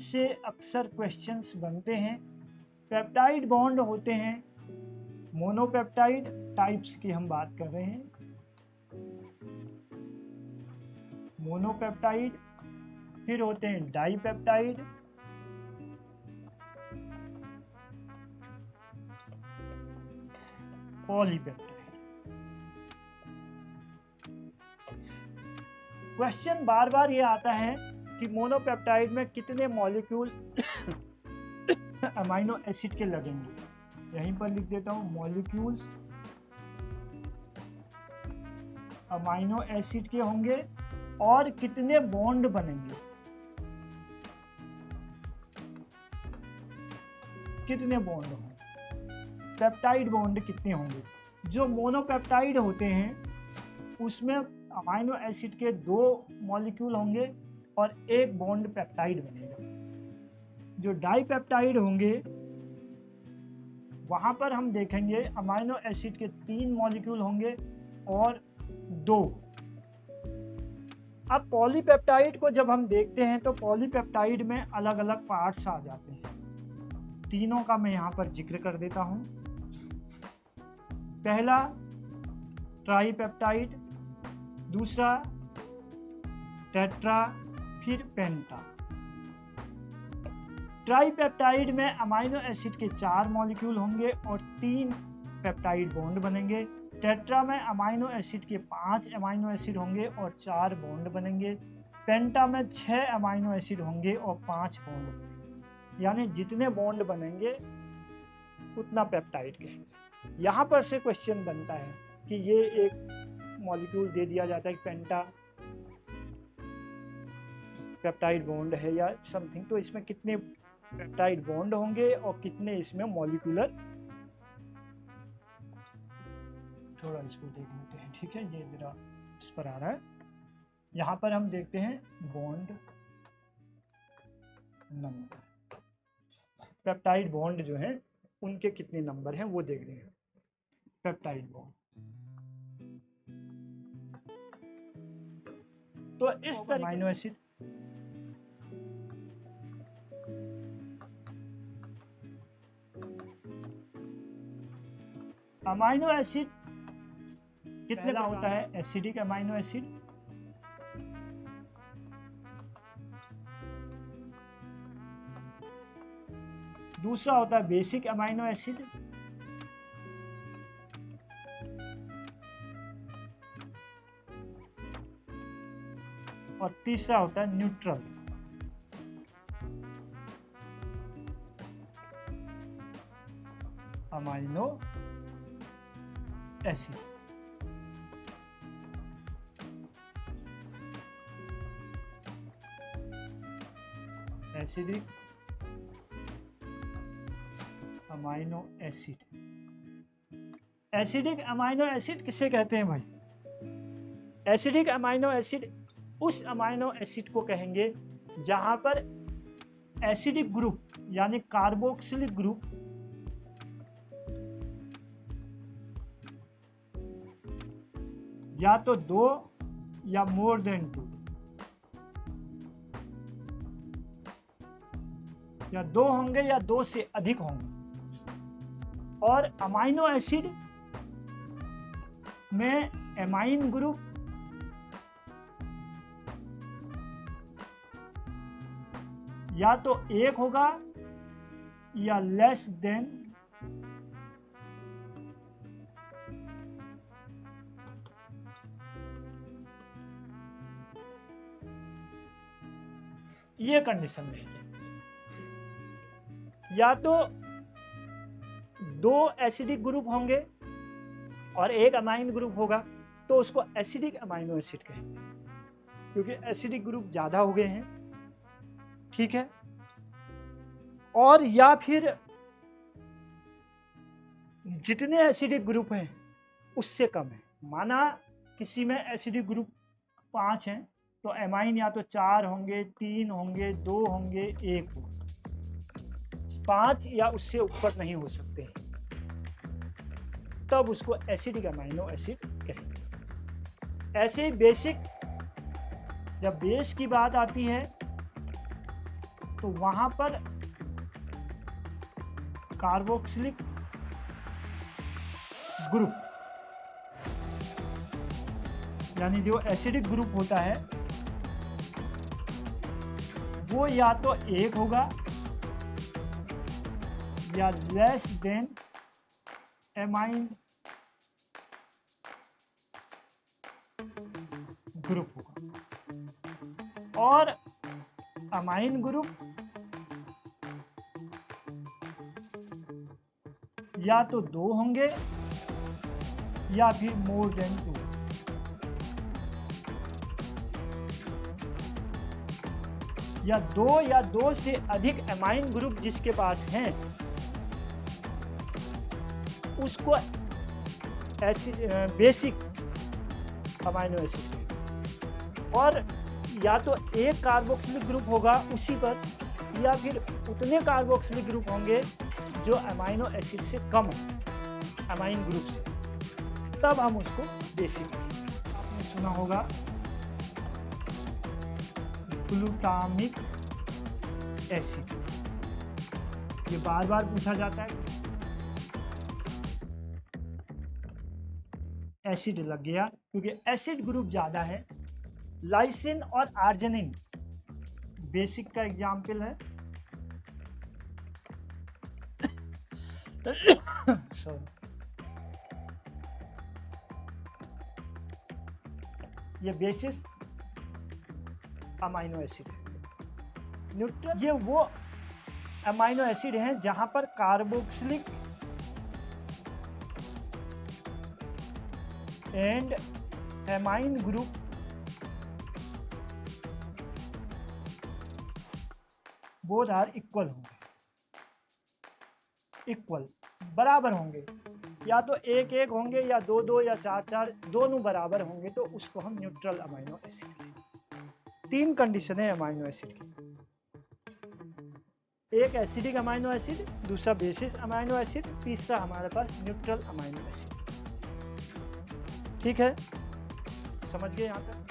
से अक्सर क्वेश्चंस बनते हैं। पेप्टाइड बॉन्ड होते हैं मोनोपेप्टाइड टाइप्स की हम बात कर रहे हैं, मोनोपेप्टाइड, फिर होते हैं डाइपेप्टाइड, पॉलीपेप्टाइड। क्वेश्चन बार बार ये आता है कि मोनोपेप्टाइड में कितने मॉलिक्यूल अमीनो एसिड के लगेंगे। यहीं पर लिख देता हूं, मॉलिक्यूल्स अमीनो एसिड के होंगे और कितने बॉन्ड बनेंगे, कितने बॉन्ड होंगे, पेप्टाइड बॉन्ड कितने होंगे। जो मोनोपेप्टाइड होते हैं उसमें अमीनो एसिड के 2 मॉलिक्यूल होंगे और 1 बॉन्ड पेप्टाइड बनेगा। जो डाइपेप्टाइड होंगे वहां पर हम देखेंगे अमीनो एसिड के 3 मॉलिक्यूल होंगे और 2। अब पॉलीपेप्टाइड को जब हम देखते हैं तो पॉलीपेप्टाइड में अलग अलग पार्ट्स आ जाते हैं। तीनों का मैं यहाँ पर जिक्र कर देता हूँ। पहला ट्राईपेप्टाइड, दूसरा टेट्रा, फिर पेंटा। ट्राईपेप्टाइड में अमीनो एसिड के 4 मॉलिक्यूल होंगे और 3 पेप्टाइड बॉन्ड बनेंगे। टेट्रा में अमीनो एसिड के 5 अमीनो एसिड होंगे और 4 बॉन्ड बनेंगे। पेंटा में 6 अमीनो एसिड होंगे और 5 बॉन्ड बनेंगे। यानी जितने बॉन्ड बनेंगे उतना पेप्टाइड कहेंगे। यहाँ पर से क्वेश्चन बनता है कि ये एक मॉलिक्यूल दे दिया जाता है पेंटा पेप्टाइड बॉन्ड है या समथिंग, तो इसमें कितने पेप्टाइड बॉन्ड होंगे और कितने इसमें मॉलिक्यूलर। थोड़ा इसको देख लेते हैं, ठीक है, ये मेरा इस पर आ रहा है। यहाँ पर हम देखते हैं बॉन्ड नंबर, पेप्टाइड बॉन्ड जो है उनके कितने नंबर हैं वो देख रहे हैं। पेप्टाइड बॉन्ड तो इस तरह अमीनो एसिड अमीनो एसिड कितने का होता है? एसिडिक अमीनो एसिड, दूसरा होता है बेसिक अमीनो एसिड, और तीसरा होता है neutral amino acid. Acidic amino acid, acidic amino acid किसे कहते हैं भाई? एसिडिक अमीनो एसिड उस अमीनो एसिड को कहेंगे जहां पर एसिडिक ग्रुप यानी कार्बोक्सिलिक ग्रुप या तो 2 या मोर देन 2 या 2 होंगे या 2 से अधिक होंगे। और अमीनो एसिड में एमाइन ग्रुप या तो 1 होगा या लेस देन ये कंडीशन रहेगी। या तो 2 एसिडिक ग्रुप होंगे और 1 अमाइन ग्रुप होगा तो उसको एसिडिक अमीनो एसिड कहेंगे क्योंकि एसिडिक ग्रुप ज्यादा हो गए हैं, ठीक है। और या फिर जितने एसिडिक ग्रुप हैं उससे कम है। माना किसी में एसिडिक ग्रुप 5 हैं तो एमाइन या तो 4 होंगे, 3 होंगे, 2 होंगे, 1 होगा, 5 या उससे ऊपर नहीं हो सकते हैं, तब उसको एसिडिक अमीनो एसिड कहेंगे। ऐसे बेसिक, जब बेस की बात आती है तो वहां पर कार्बोक्सिलिक ग्रुप यानी जो एसिडिक ग्रुप होता है वो या तो 1 होगा या लेस देन एमाइन ग्रुप होगा, और अमाइन ग्रुप या तो 2 होंगे या फिर मोर देन 2। या 2 से अधिक एमाइन ग्रुप जिसके पास हैं उसको बेसिक अमाइनो एसिड, और या तो एक कार्बोक्सिलिक ग्रुप होगा उसी पर, या फिर उतने कार्बोक्सिलिक ग्रुप होंगे जो अमाइनो एसिड से कम हो अमाइन ग्रुप से, तब हम उसको बेसिक। आपने सुना होगा ग्लूटामिक एसिड, ये बार बार पूछा जाता है। एसिड लग गया क्योंकि एसिड ग्रुप ज़्यादा है। लाइसिन और आर्जिनिन बेसिक का एग्जाम्पल है। ये बेसिस अमाइनो एसिड है। न्यूट्रल ये वो अमाइनो एसिड हैं जहां पर carboxylic and amine group both are equal होंगे, इक्वल बराबर होंगे, या तो 1-1 होंगे या 2-2 या 4-4, दोनों बराबर होंगे तो उसको हम न्यूट्रल अमाइनो एसिड कहते हैं। 3 कंडीशन है अमाइनो एसिड की, एक एसिडिक अमाइनो एसिड, दूसरा बेसिस अमाइनो एसिड, तीसरा हमारे पास न्यूट्रल अमाइनो एसिड। ठीक है, समझ गए यहाँ तक?